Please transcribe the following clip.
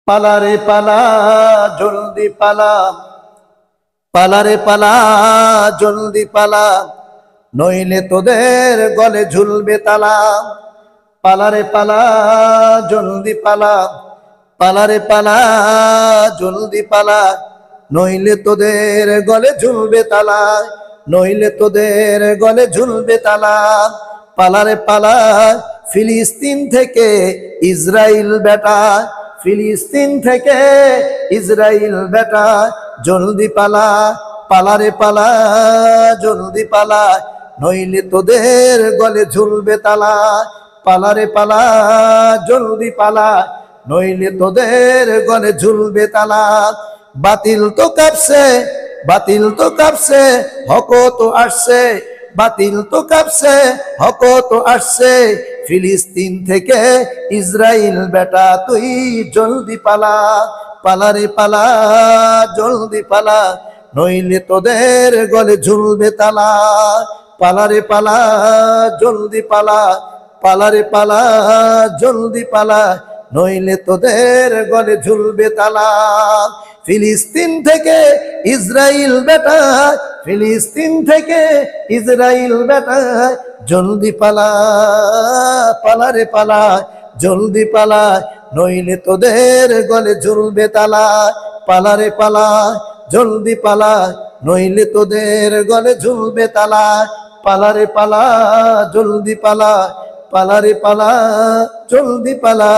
পালা রে পালা জলদি পালা, পালা রে পালা জলদি পালা, নইলে তোদের গলে ঝুলবে তালা। পালা রে পালা জলদি পালা, পালা রে পালা জলদি পালা, নইলে তোদের গলে ঝুলবে তালা, নইলে তোদের গলে ঝুলবে তালা। পালা রে পালা ফিলিস্তিন থেকে ইসরাইল বেটা, ফিলিস্তিন থেকে ইসরাইল বেটা, জলদি পালা, পালা রে পালা জলদি পালা, নইলে তোদের গলে ঝুলবে তালা। পালা রে পালা জলদি পালা, নইলে তোদের গলে ঝুলবে তালা। বাতিল তো কাঁপছে, বাতিল তো কাঁপছে, হক তো আসছে, বাতিল তো কাঁপছে, হক তো আসছে, ফিলিস্তিন থেকে ইসরাইল বেটা তুই জলদি পালা। পালা রে পালা জলদি পালা, নইলে তোদের গলে ঝুলবে তালা। পালা রে পালা জলদি পালা, পালা রে পালা জলদি পালা, নইলে তোদের গলে ঝুলবে তালা। ফিলিস্তিন থেকে ইসরাইল বেটা, ফিলিস্তিন থেকে ইসরাইল বেটা, জলদি পালা, পালা রে পালা জলদি পালা, নইলে তোদের গলে ঝুলবে তালা। পালা রে পালা জলদি পালা, নইলে তোদের গলে ঝুলবে তালা। পালা রে পালা জলদি পালা, পালা রে পালা জলদি পালা,